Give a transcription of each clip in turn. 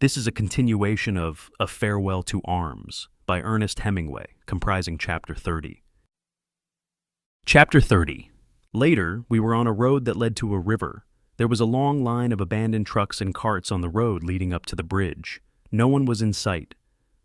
This is a continuation of A Farewell to Arms by Ernest Hemingway, comprising Chapter 30. Chapter 30. Later, we were on a road that led to a river. There was a long line of abandoned trucks and carts on the road leading up to the bridge. No one was in sight.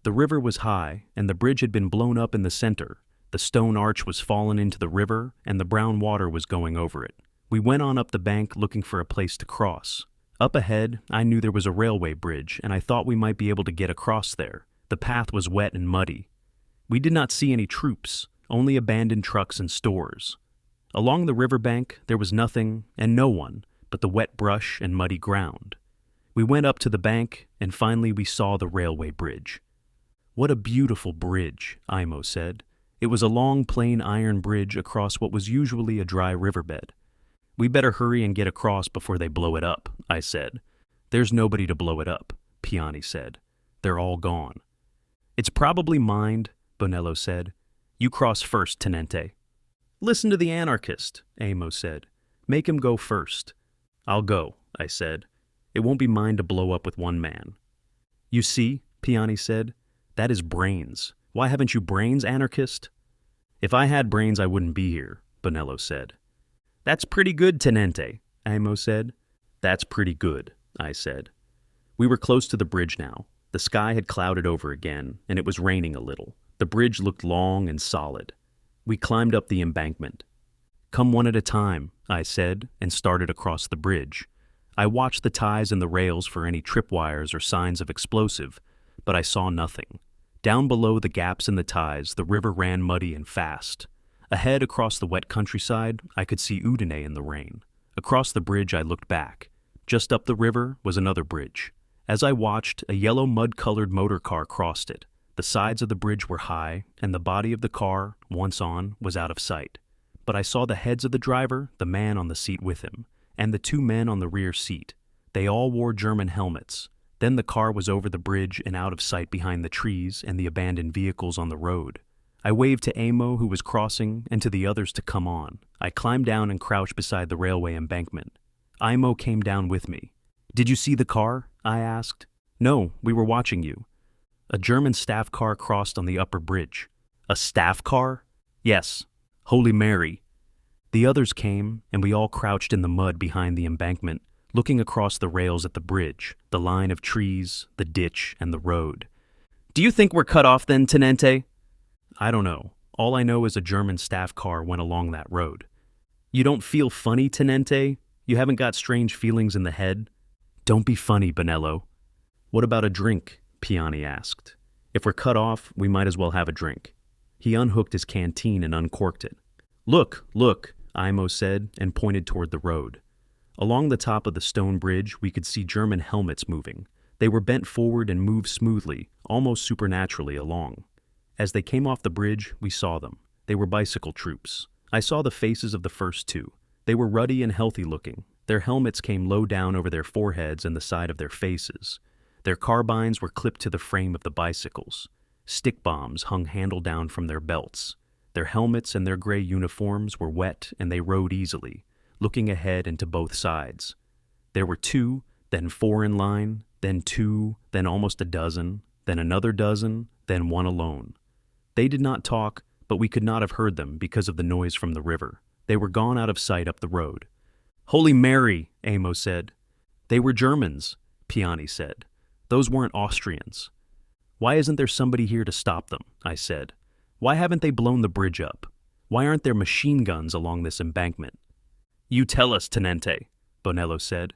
The river was high, and the bridge had been blown up in the center. The stone arch was fallen into the river, and the brown water was going over it. We went on up the bank looking for a place to cross. Up ahead, I knew there was a railway bridge, and I thought we might be able to get across there. The path was wet and muddy. We did not see any troops, only abandoned trucks and stores. Along the riverbank, there was nothing and no one but the wet brush and muddy ground. We went up to the bank, and finally we saw the railway bridge. "What a beautiful bridge," Imo said. It was a long, plain iron bridge across what was usually a dry riverbed. "We better hurry and get across before they blow it up," I said. "There's nobody to blow it up," Piani said. "They're all gone." "It's probably mined," Bonello said. "You cross first, Tenente." "Listen to the anarchist," Amo said. "Make him go first." "I'll go," I said. "It won't be mine to blow up with one man." "You see," Piani said, "that is brains. Why haven't you brains, anarchist?" "If I had brains, I wouldn't be here," Bonello said. "That's pretty good, Tenente," Amo said. "That's pretty good," I said. We were close to the bridge now. The sky had clouded over again, and it was raining a little. The bridge looked long and solid. We climbed up the embankment. "Come one at a time," I said, and started across the bridge. I watched the ties and the rails for any tripwires or signs of explosive, but I saw nothing. Down below the gaps in the ties, the river ran muddy and fast. Ahead, across the wet countryside, I could see Udine in the rain. Across the bridge, I looked back. Just up the river was another bridge. As I watched, a yellow mud-colored motor car crossed it. The sides of the bridge were high, and the body of the car, once on, was out of sight. But I saw the heads of the driver, the man on the seat with him, and the two men on the rear seat. They all wore German helmets. Then the car was over the bridge and out of sight behind the trees and the abandoned vehicles on the road. I waved to Amo, who was crossing, and to the others to come on. I climbed down and crouched beside the railway embankment. Imo came down with me. "Did you see the car?" I asked. "No, we were watching you." A German staff car crossed on the upper bridge. "A staff car?" "Yes. Holy Mary." The others came, and we all crouched in the mud behind the embankment, looking across the rails at the bridge, the line of trees, the ditch, and the road. "Do you think we're cut off then, Tenente?" "I don't know. All I know is a German staff car went along that road." "You don't feel funny, Tenente? You haven't got strange feelings in the head?" "Don't be funny, Bonello." "What about a drink?" Piani asked. "If we're cut off, we might as well have a drink." He unhooked his canteen and uncorked it. Look," Imo said, and pointed toward the road. Along the top of the stone bridge, we could see German helmets moving. They were bent forward and moved smoothly, almost supernaturally along. As they came off the bridge, we saw them. They were bicycle troops. I saw the faces of the first two. They were ruddy and healthy looking. Their helmets came low down over their foreheads and the side of their faces. Their carbines were clipped to the frame of the bicycles. Stick bombs hung handle down from their belts. Their helmets and their gray uniforms were wet, and they rode easily, looking ahead and to both sides. There were 2, then 4 in line, then 2, then almost a dozen, then another dozen, then one alone. They did not talk, but we could not have heard them because of the noise from the river. They were gone out of sight up the road. "Holy Mary," Amo said. "They were Germans," Piani said. "Those weren't Austrians." "Why isn't there somebody here to stop them?" I said. "Why haven't they blown the bridge up? Why aren't there machine guns along this embankment?" "You tell us, Tenente," Bonello said.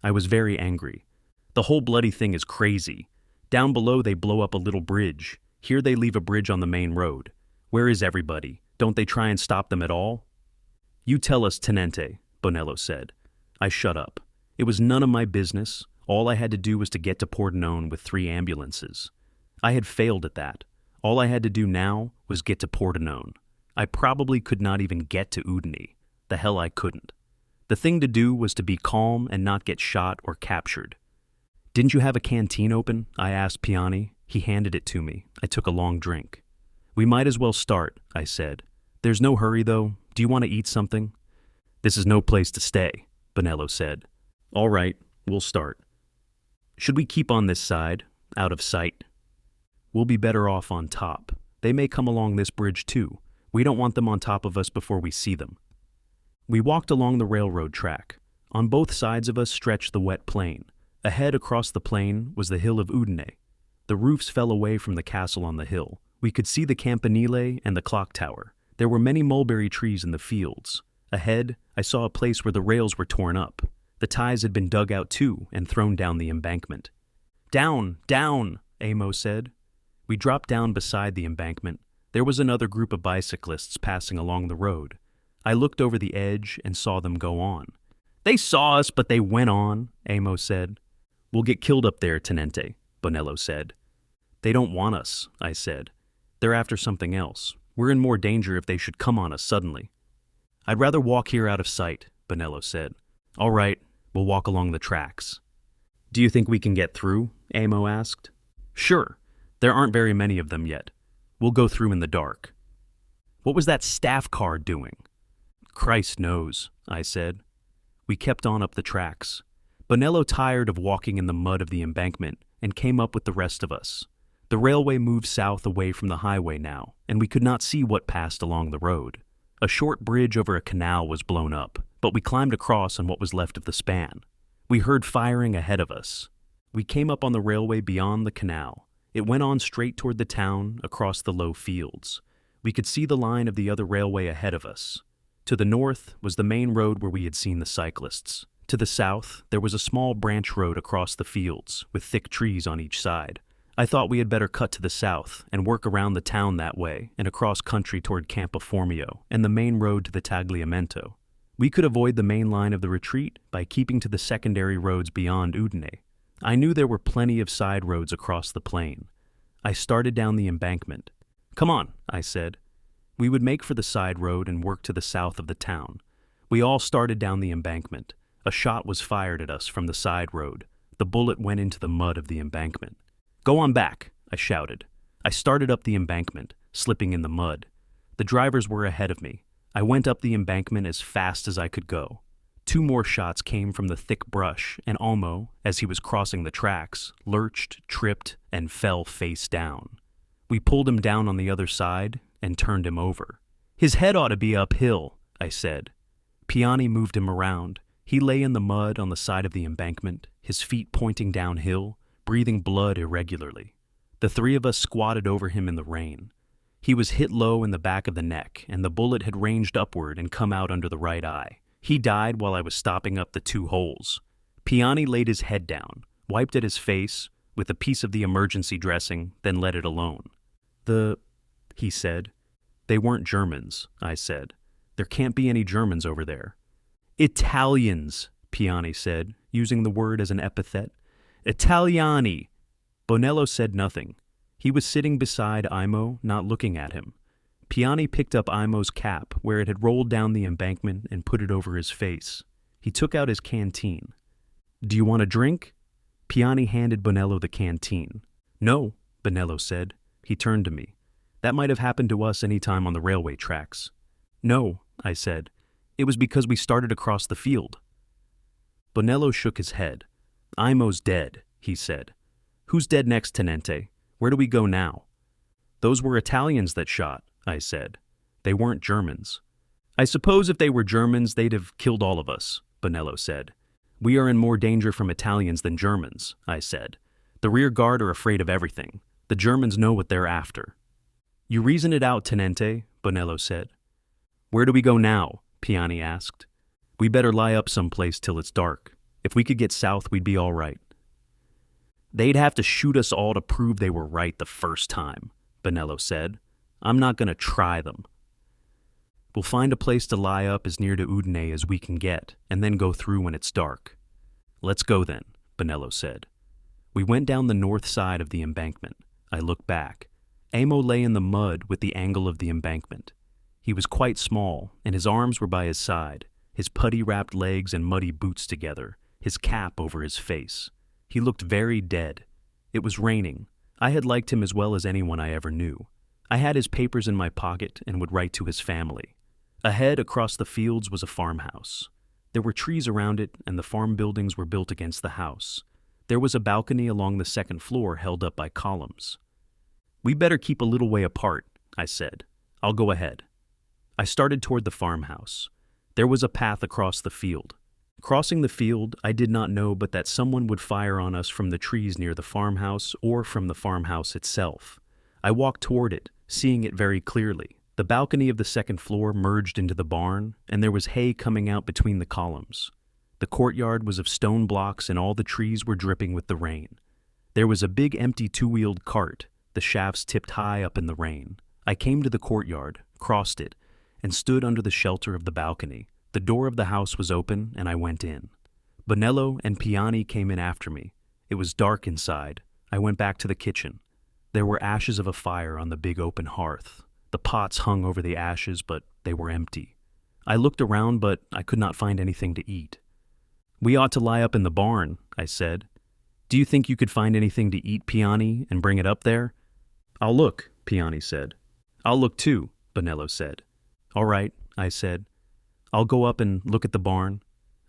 I was very angry. "The whole bloody thing is crazy. Down below they blow up a little bridge. Here they leave a bridge on the main road. Where is everybody? Don't they try and stop them at all?" "You tell us, Tenente," Bonello said. I shut up. It was none of my business. All I had to do was to get to Pordenone with 3 ambulances. I had failed at that. All I had to do now was get to Pordenone. I probably could not even get to Udine. The hell I couldn't. The thing to do was to be calm and not get shot or captured. "Didn't you have a canteen open?" I asked Piani. He handed it to me. I took a long drink. "We might as well start," I said. "There's no hurry, though. Do you want to eat something?" "This is no place to stay," Bonello said. "All right, we'll start." Should we keep on this side, out of sight? We'll be better off on top. They may come along this bridge too. We don't want them on top of us before we see them. We walked along the railroad track. On both sides of us stretched the wet plain. Ahead across the plain was the hill of Udine. The roofs fell away from the castle on the hill. We could see the campanile and the clock tower. There were many mulberry trees in the fields. Ahead, I saw a place where the rails were torn up. The ties had been dug out too and thrown down the embankment. "Down, down," Amo said. We dropped down beside the embankment. There was another group of bicyclists passing along the road. I looked over the edge and saw them go on. "They saw us, but they went on," Amo said. "We'll get killed up there, Tenente," Bonello said. "They don't want us," I said. "They're after something else. We're in more danger if they should come on us suddenly." "I'd rather walk here out of sight," Bonello said. "All right, we'll walk along the tracks." "Do you think we can get through?" Amo asked. "Sure. There aren't very many of them yet. We'll go through in the dark." "What was that staff car doing?" "Christ knows," I said. We kept on up the tracks. Bonello tired of walking in the mud of the embankment and came up with the rest of us. The railway moved south away from the highway now, and we could not see what passed along the road. A short bridge over a canal was blown up, but we climbed across on what was left of the span. We heard firing ahead of us. We came up on the railway beyond the canal. It went on straight toward the town, across the low fields. We could see the line of the other railway ahead of us. To the north was the main road where we had seen the cyclists. To the south, there was a small branch road across the fields, with thick trees on each side. I thought we had better cut to the south and work around the town that way and across country toward Campo Formio and the main road to the Tagliamento. We could avoid the main line of the retreat by keeping to the secondary roads beyond Udine. I knew there were plenty of side roads across the plain. I started down the embankment. "Come on," I said. We would make for the side road and work to the south of the town. We all started down the embankment. A shot was fired at us from the side road. The bullet went into the mud of the embankment. "Go on back," I shouted. I started up the embankment, slipping in the mud. The drivers were ahead of me. I went up the embankment as fast as I could go. 2 more shots came from the thick brush, and Olmo, as he was crossing the tracks, lurched, tripped, and fell face down. We pulled him down on the other side and turned him over. "His head ought to be uphill," I said. Piani moved him around. He lay in the mud on the side of the embankment, his feet pointing downhill, breathing blood irregularly. The 3 of us squatted over him in the rain. He was hit low in the back of the neck, and the bullet had ranged upward and come out under the right eye. He died while I was stopping up the 2 holes. Piani laid his head down, wiped at his face with a piece of the emergency dressing, then let it alone. He said. "They weren't Germans," I said. "There can't be any Germans over there." "Italians," Piani said, using the word as an epithet. "Italiani." Bonello said nothing. He was sitting beside Imo, not looking at him. Piani picked up Imo's cap where it had rolled down the embankment and put it over his face. He took out his canteen. "Do you want a drink?" Piani handed Bonello the canteen. "No," Bonello said. He turned to me. "That might have happened to us any time on the railway tracks." "No," I said. "It was because we started across the field." Bonello shook his head. "Imo's dead," he said. "Who's dead next, Tenente? Where do we go now?" "Those were Italians that shot," I said. "They weren't Germans." "I suppose if they were Germans, they'd have killed all of us," Bonello said. "We are in more danger from Italians than Germans," I said. "The rear guard are afraid of everything. The Germans know what they're after." "You reason it out, Tenente," Bonello said. "Where do we go now?" Piani asked. "We better lie up someplace till it's dark. If we could get south, we'd be all right." "They'd have to shoot us all to prove they were right the first time," Bonello said. "I'm not going to try them." "We'll find a place to lie up as near to Udine as we can get, and then go through when it's dark." "Let's go then," Bonello said. We went down the north side of the embankment. I looked back. Amo lay in the mud with the angle of the embankment. He was quite small, and his arms were by his side, his putty-wrapped legs and muddy boots together, his cap over his face. He looked very dead. It was raining. I had liked him as well as anyone I ever knew. I had his papers in my pocket and would write to his family. Ahead, across the fields, was a farmhouse. There were trees around it, and the farm buildings were built against the house. There was a balcony along the second floor held up by columns. "We better keep a little way apart," I said. "I'll go ahead." I started toward the farmhouse. There was a path across the field. Crossing the field, I did not know but that someone would fire on us from the trees near the farmhouse or from the farmhouse itself. I walked toward it, seeing it very clearly. The balcony of the second floor merged into the barn, and there was hay coming out between the columns. The courtyard was of stone blocks, and all the trees were dripping with the rain. There was a big empty two-wheeled cart, the shafts tipped high up in the rain. I came to the courtyard, crossed it, and stood under the shelter of the balcony. The door of the house was open, and I went in. Bonello and Piani came in after me. It was dark inside. I went back to the kitchen. There were ashes of a fire on the big open hearth. The pots hung over the ashes, but they were empty. I looked around, but I could not find anything to eat. "We ought to lie up in the barn," I said. "Do you think you could find anything to eat, Piani, and bring it up there?" "I'll look," Piani said. "I'll look too," Bonello said. "All right," I said. "I'll go up and look at the barn."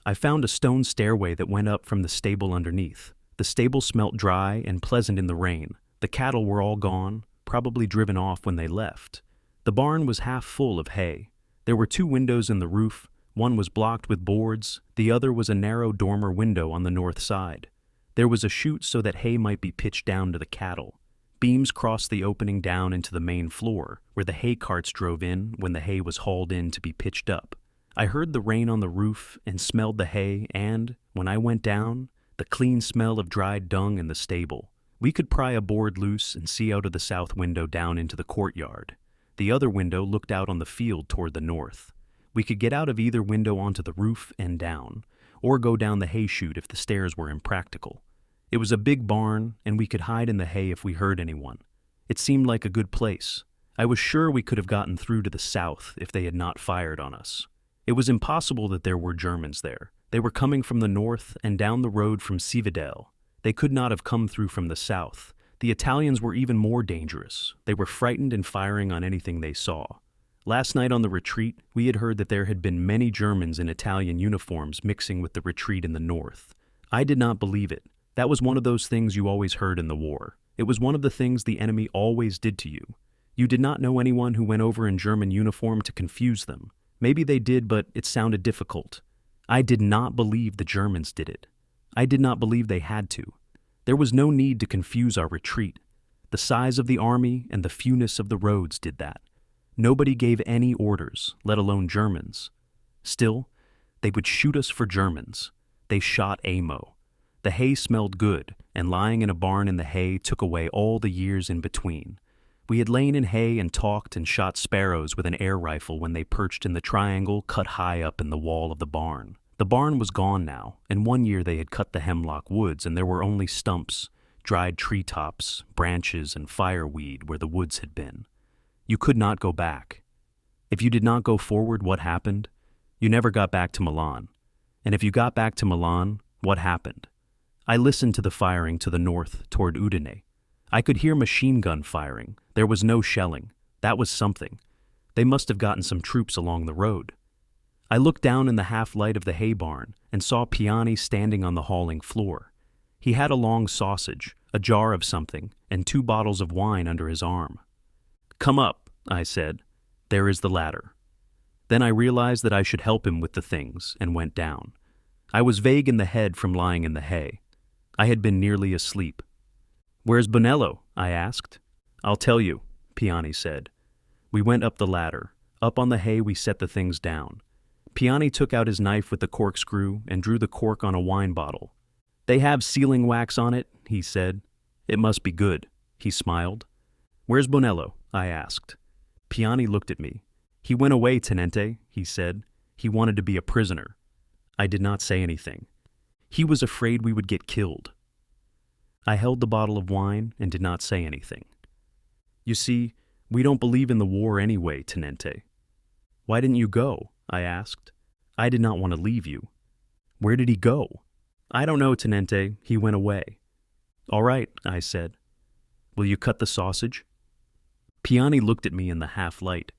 I found a stone stairway that went up from the stable underneath. The stable smelt dry and pleasant in the rain. The cattle were all gone, probably driven off when they left. The barn was half full of hay. There were 2 windows in the roof. One was blocked with boards. The other was a narrow dormer window on the north side. There was a chute so that hay might be pitched down to the cattle. Beams crossed the opening down into the main floor, where the hay carts drove in when the hay was hauled in to be pitched up. I heard the rain on the roof and smelled the hay and, when I went down, the clean smell of dried dung in the stable. We could pry a board loose and see out of the south window down into the courtyard. The other window looked out on the field toward the north. We could get out of either window onto the roof and down, or go down the hay chute if the stairs were impractical. It was a big barn, and we could hide in the hay if we heard anyone. It seemed like a good place. I was sure we could have gotten through to the south if they had not fired on us. It was impossible that there were Germans there. They were coming from the north and down the road from Cividale. They could not have come through from the south. The Italians were even more dangerous. They were frightened and firing on anything they saw. Last night on the retreat, we had heard that there had been many Germans in Italian uniforms mixing with the retreat in the north. I did not believe it. That was one of those things you always heard in the war. It was one of the things the enemy always did to you. You did not know anyone who went over in German uniform to confuse them. Maybe they did, but it sounded difficult. I did not believe the Germans did it. I did not believe they had to. There was no need to confuse our retreat. The size of the army and the fewness of the roads did that. Nobody gave any orders, let alone Germans. Still, they would shoot us for Germans. They shot ammo. The hay smelled good, and lying in a barn in the hay took away all the years in between. We had lain in hay and talked and shot sparrows with an air rifle when they perched in the triangle cut high up in the wall of the barn. The barn was gone now, and one year they had cut the hemlock woods and there were only stumps, dried treetops, branches, and fireweed where the woods had been. You could not go back. If you did not go forward, what happened? You never got back to Milan. And if you got back to Milan, what happened? I listened to the firing to the north toward Udine. I could hear machine gun firing. There was no shelling. That was something. They must have gotten some troops along the road. I looked down in the half-light of the hay barn and saw Piani standing on the hauling floor. He had a long sausage, a jar of something, and 2 bottles of wine under his arm. "Come up," I said. "There is the ladder." Then I realized that I should help him with the things and went down. I was vague in the head from lying in the hay. I had been nearly asleep. "Where's Bonello?" I asked. "I'll tell you," Piani said. We went up the ladder. Up on the hay we set the things down. Piani took out his knife with the corkscrew and drew the cork on a wine bottle. "They have sealing wax on it," he said. "It must be good." He smiled. "Where's Bonello?" I asked. Piani looked at me. "He went away, Tenente," he said. "He wanted to be a prisoner." I did not say anything. He was afraid we would get killed. I held the bottle of wine and did not say anything. "You see, we don't believe in the war anyway, Tenente." "Why didn't you go?" I asked. "I did not want to leave you." "Where did he go?" "I don't know, Tenente. He went away." "All right," I said. "Will you cut the sausage?" Piani looked at me in the half-light.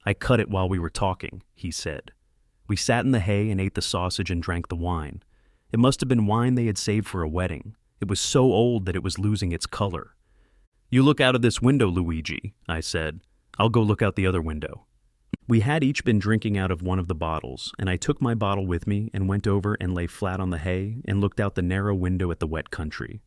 "I cut it while we were talking," he said. We sat in the hay and ate the sausage and drank the wine. It must have been wine they had saved for a wedding. It was so old that it was losing its color. "You look out of this window, Luigi," I said. "I'll go look out the other window." We had each been drinking out of one of the bottles, and I took my bottle with me and went over and lay flat on the hay and looked out the narrow window at the wet country.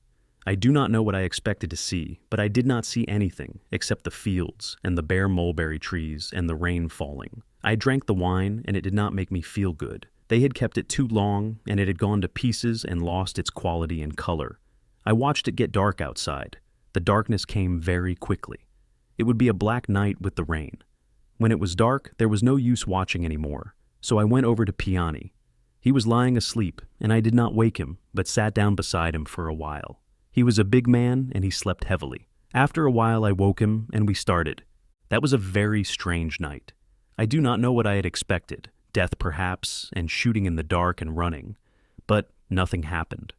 I do not know what I expected to see, but I did not see anything except the fields and the bare mulberry trees and the rain falling. I drank the wine, and it did not make me feel good. They had kept it too long, and it had gone to pieces and lost its quality and color. I watched it get dark outside. The darkness came very quickly. It would be a black night with the rain. When it was dark, there was no use watching anymore, so I went over to Piani. He was lying asleep, and I did not wake him, but sat down beside him for a while. He was a big man, and he slept heavily. After a while, I woke him, and we started. That was a very strange night. I do not know what I had expected, death perhaps, and shooting in the dark and running. But nothing happened.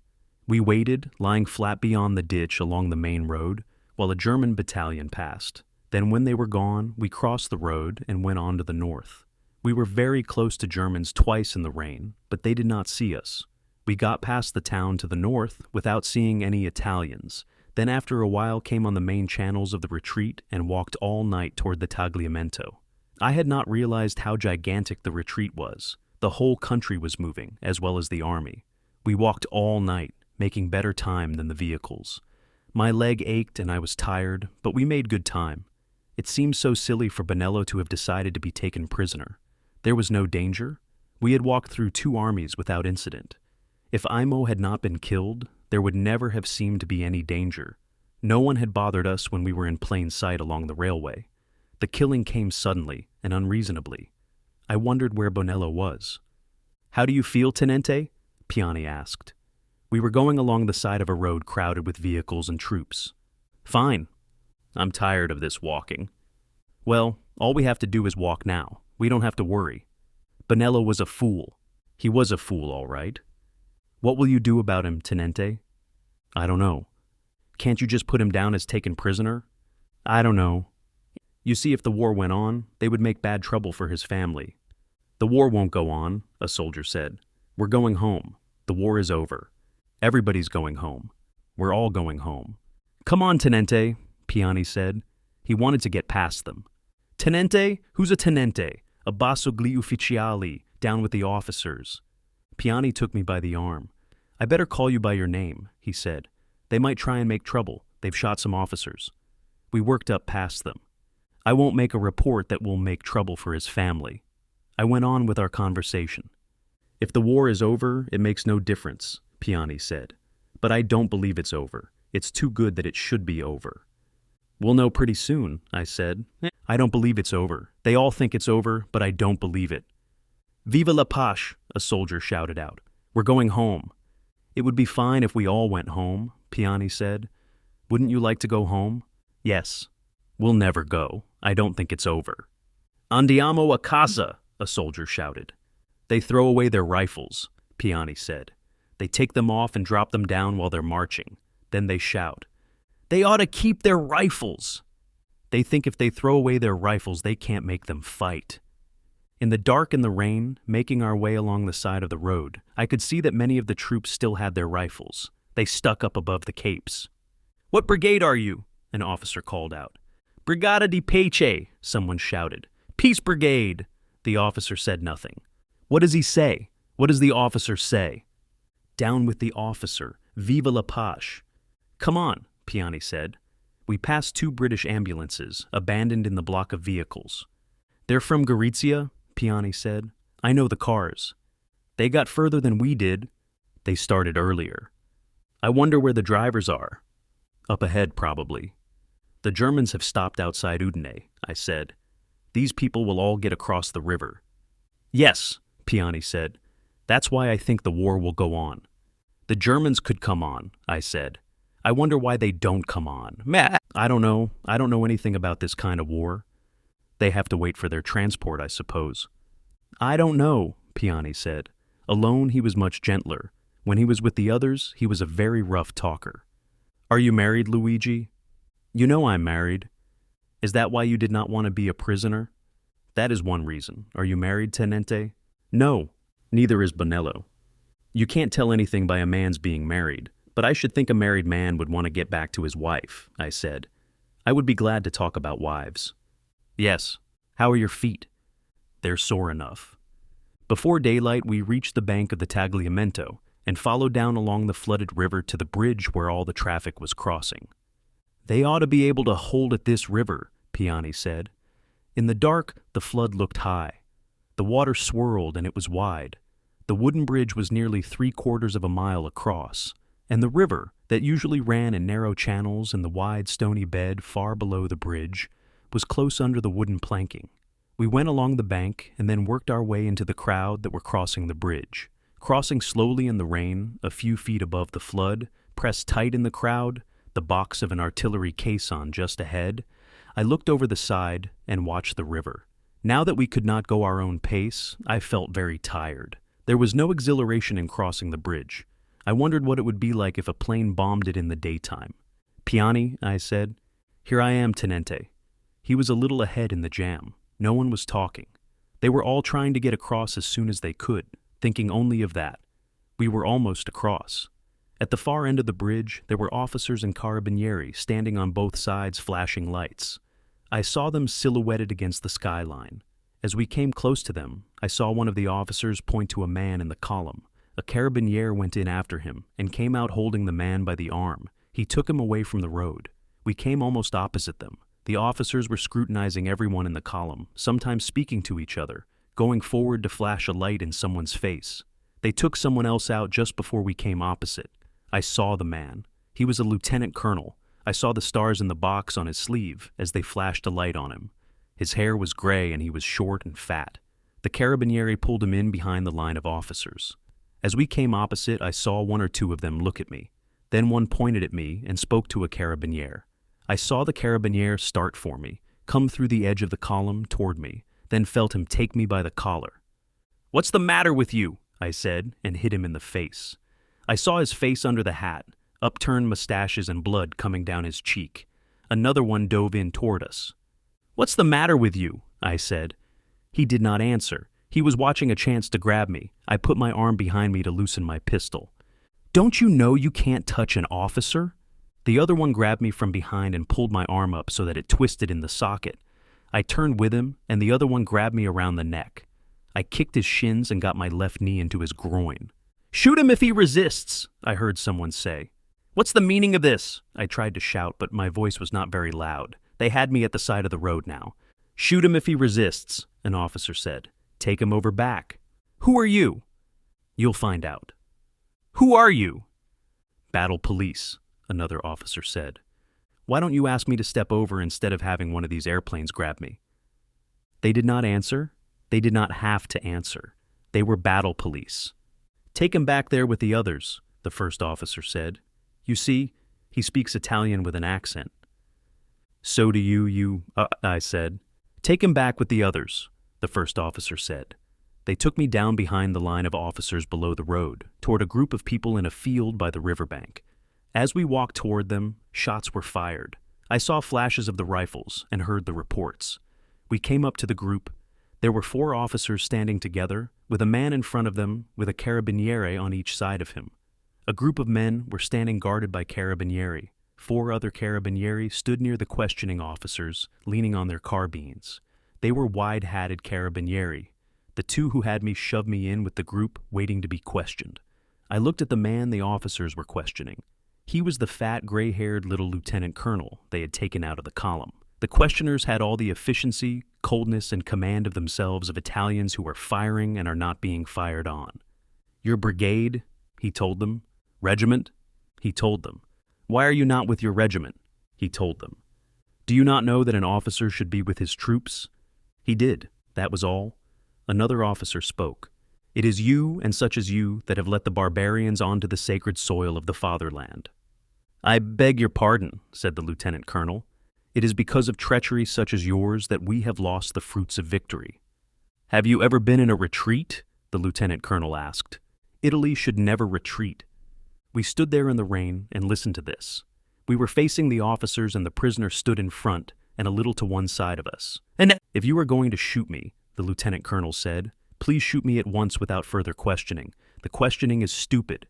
We waited, lying flat beyond the ditch along the main road, while a German battalion passed. Then when they were gone, we crossed the road and went on to the north. We were very close to Germans twice in the rain, but they did not see us. We got past the town to the north without seeing any Italians, then after a while came on the main channels of the retreat and walked all night toward the Tagliamento. I had not realized how gigantic the retreat was. The whole country was moving, as well as the army. We walked all night, making better time than the vehicles. My leg ached and I was tired, but we made good time. It seemed so silly for Bonello to have decided to be taken prisoner. There was no danger. We had walked through 2 armies without incident. If Imo had not been killed, there would never have seemed to be any danger. No one had bothered us when we were in plain sight along the railway. The killing came suddenly and unreasonably. I wondered where Bonello was. "How do you feel, Tenente?" Piani asked. We were going along the side of a road crowded with vehicles and troops. "Fine. I'm tired of this walking." "Well, all we have to do is walk now. We don't have to worry." Bonello was a fool. He was a fool, all right. "What will you do about him, Tenente?" "I don't know." "Can't you just put him down as taken prisoner?" "I don't know." "You see, if the war went on, they would make bad trouble for his family." "The war won't go on," a soldier said. "We're going home. The war is over. Everybody's going home. We're all going home." "Come on, Tenente," Piani said. He wanted to get past them. "Tenente? Who's a tenente? A basso gli ufficiali, down with the officers." Piani took me by the arm. "I better call you by your name," he said. "They might try and make trouble. They've shot some officers." We worked up past them. "I won't make a report that will make trouble for his family." I went on with our conversation. "If the war is over, it makes no difference," Piani said. "But I don't believe it's over. It's too good that it should be over." "We'll know pretty soon," I said. "I don't believe it's over. They all think it's over, but I don't believe it." "Viva la pace!" a soldier shouted out. "We're going home." "It would be fine if we all went home," Piani said. "Wouldn't you like to go home?" "Yes." "We'll never go. I don't think it's over." "Andiamo a casa!" a soldier shouted. "They throw away their rifles," Piani said. "They take them off and drop them down while they're marching. Then they shout, 'They ought to keep their rifles!' They think if they throw away their rifles, they can't make them fight." In the dark and the rain, making our way along the side of the road, I could see that many of the troops still had their rifles. They stuck up above the capes. "What brigade are you?" an officer called out. "Brigada di Pace," someone shouted. "Peace Brigade." The officer said nothing. "What does he say? What does the officer say?" "Down with the officer. Viva la pace." "Come on," Piani said. We passed 2 British ambulances, abandoned in the block of vehicles. "They're from Gorizia," Piani said. "I know the cars. They got further than we did." "They started earlier." "I wonder where the drivers are." "Up ahead, probably." "The Germans have stopped outside Udine," I said. "These people will all get across the river." "Yes," Piani said. "That's why I think the war will go on." "The Germans could come on," I said. "I wonder why they don't come on." "I don't know. I don't know anything about this kind of war." "They have to wait for their transport, I suppose." "I don't know," Piani said. Alone, he was much gentler. When he was with the others, he was a very rough talker. "Are you married, Luigi?" "You know I'm married." "Is that why you did not want to be a prisoner?" "That is one reason. Are you married, Tenente?" "No. Neither is Bonello." "You can't tell anything by a man's being married. But I should think a married man would want to get back to his wife, I said. I would be glad to talk about wives. Yes. How are your feet? They're sore enough. Before daylight, we reached the bank of the Tagliamento and followed down along the flooded river to the bridge where all the traffic was crossing. They ought to be able to hold at this river, Piani said. In the dark, the flood looked high. The water swirled and it was wide. The wooden bridge was nearly 3/4 of a mile across, and the river, that usually ran in narrow channels in the wide stony bed far below the bridge, was close under the wooden planking. We went along the bank and then worked our way into the crowd that were crossing the bridge. Crossing slowly in the rain, a few feet above the flood, pressed tight in the crowd, the box of an artillery caisson just ahead, I looked over the side and watched the river. Now that we could not go our own pace, I felt very tired. There was no exhilaration in crossing the bridge. I wondered what it would be like if a plane bombed it in the daytime. Piani, I said. Here I am, Tenente. He was a little ahead in the jam. No one was talking. They were all trying to get across as soon as they could, thinking only of that. We were almost across. At the far end of the bridge, there were officers and carabinieri standing on both sides flashing lights. I saw them silhouetted against the skyline. As we came close to them, I saw one of the officers point to a man in the column. A carabiniere went in after him and came out holding the man by the arm. He took him away from the road. We came almost opposite them. The officers were scrutinizing everyone in the column, sometimes speaking to each other, going forward to flash a light in someone's face. They took someone else out just before we came opposite. I saw the man. He was a lieutenant colonel. I saw the stars in the box on his sleeve as they flashed a light on him. His hair was gray and he was short and fat. The carabinieri pulled him in behind the line of officers. As we came opposite, I saw one or two of them look at me. Then one pointed at me and spoke to a carabiniere. I saw the carabiniere start for me, come through the edge of the column toward me, then felt him take me by the collar. "What's the matter with you?" I said, and hit him in the face. I saw his face under the hat, upturned mustaches and blood coming down his cheek. Another one dove in toward us. "What's the matter with you?" I said. He did not answer. He was watching a chance to grab me. I put my arm behind me to loosen my pistol. "Don't you know you can't touch an officer?" The other one grabbed me from behind and pulled my arm up so that it twisted in the socket. I turned with him, and the other one grabbed me around the neck. I kicked his shins and got my left knee into his groin. "Shoot him if he resists," I heard someone say. "What's the meaning of this?" I tried to shout, but my voice was not very loud. They had me at the side of the road now. "Shoot him if he resists," an officer said. "Take him over back." "Who are you?" "You'll find out." "Who are you?" "Battle police," another officer said. "Why don't you ask me to step over instead of having one of these airplanes grab me?" They did not answer. They did not have to answer. They were battle police. "Take him back there with the others," the first officer said. "You see, he speaks Italian with an accent." "So do you, I said. "Take him back with the others," the first officer said. They took me down behind the line of officers below the road, toward a group of people in a field by the riverbank. As we walked toward them, shots were fired. I saw flashes of the rifles and heard the reports. We came up to the group. There were 4 officers standing together, with a man in front of them with a carabiniere on each side of him. A group of men were standing guarded by carabinieri. 4 other carabinieri stood near the questioning officers, leaning on their carbines. They were wide-hatted carabinieri. The 2 who had me shoved me in with the group, waiting to be questioned. I looked at the man the officers were questioning. He was the fat, gray-haired little lieutenant colonel they had taken out of the column. The questioners had all the efficiency, coldness, and command of themselves of Italians who are firing and are not being fired on. "Your brigade?" he told them. "Regiment?" he told them. "Why are you not with your regiment?" he told them. "Do you not know that an officer should be with his troops?" He did. That was all. Another officer spoke. "It is you and such as you that have let the barbarians onto the sacred soil of the fatherland." "I beg your pardon," said the lieutenant colonel. "It is because of treachery such as yours that we have lost the fruits of victory." "Have you ever been in a retreat?" the lieutenant colonel asked. "Italy should never retreat." We stood there in the rain and listened to this. We were facing the officers and the prisoner stood in front and a little to one side of us. "And if you are going to shoot me," the lieutenant colonel said, "please shoot me at once without further questioning. The questioning is stupid."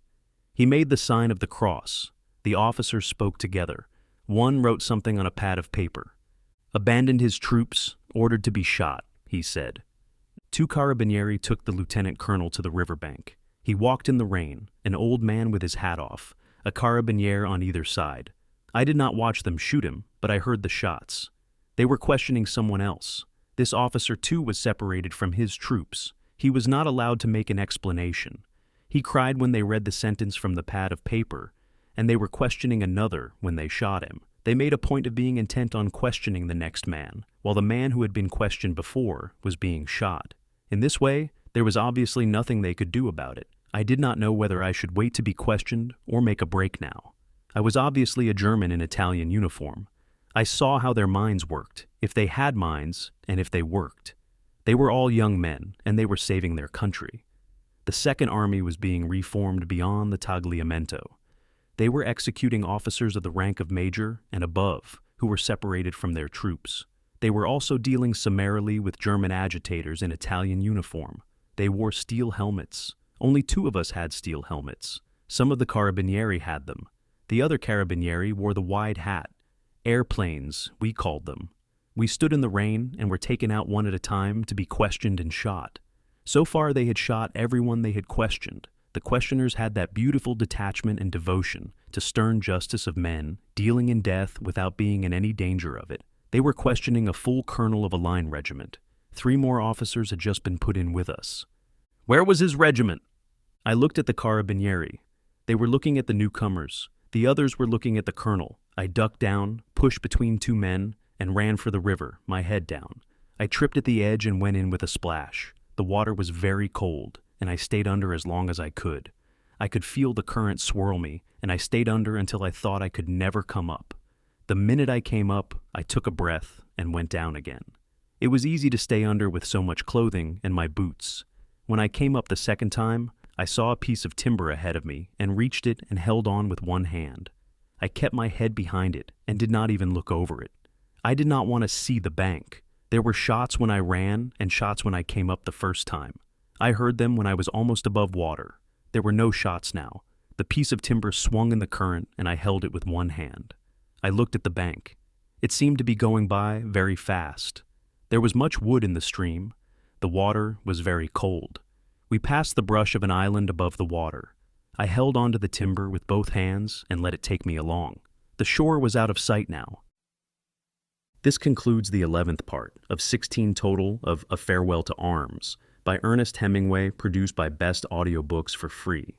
He made the sign of the cross. The officers spoke together. One wrote something on a pad of paper. "Abandoned his troops, ordered to be shot," he said. Two carabinieri took the lieutenant colonel to the riverbank. He walked in the rain, an old man with his hat off, a carabiniere on either side. I did not watch them shoot him, but I heard the shots. They were questioning someone else. This officer too was separated from his troops. He was not allowed to make an explanation. He cried when they read the sentence from the pad of paper, and they were questioning another when they shot him. They made a point of being intent on questioning the next man, while the man who had been questioned before was being shot. In this way, there was obviously nothing they could do about it. I did not know whether I should wait to be questioned or make a break now. I was obviously a German in Italian uniform. I saw how their minds worked, if they had minds, and if they worked. They were all young men, and they were saving their country. The Second Army was being reformed beyond the Tagliamento. They were executing officers of the rank of major and above, who were separated from their troops. They were also dealing summarily with German agitators in Italian uniform. They wore steel helmets. Only two of us had steel helmets. Some of the carabinieri had them. The other carabinieri wore the wide hat. Airplanes, we called them. We stood in the rain and were taken out one at a time to be questioned and shot. So far they had shot everyone they had questioned. The questioners had that beautiful detachment and devotion to stern justice of men, dealing in death without being in any danger of it. They were questioning a full colonel of a line regiment. 3 more officers had just been put in with us. "Where was his regiment?" I looked at the carabinieri. They were looking at the newcomers. The others were looking at the colonel. I ducked down, pushed between 2 men, and ran for the river, my head down. I tripped at the edge and went in with a splash. The water was very cold, and I stayed under as long as I could. I could feel the current swirl me, and I stayed under until I thought I could never come up. The minute I came up, I took a breath and went down again. It was easy to stay under with so much clothing and my boots. When I came up the second time, I saw a piece of timber ahead of me and reached it and held on with one hand. I kept my head behind it and did not even look over it. I did not want to see the bank. There were shots when I ran and shots when I came up the first time. I heard them when I was almost above water. There were no shots now. The piece of timber swung in the current and I held it with one hand. I looked at the bank. It seemed to be going by very fast. There was much wood in the stream. The water was very cold. We passed the brush of an island above the water. I held onto the timber with both hands and let it take me along. The shore was out of sight now. This concludes the 11th part of 16 total of A Farewell to Arms by Ernest Hemingway, produced by Best Audiobooks for free.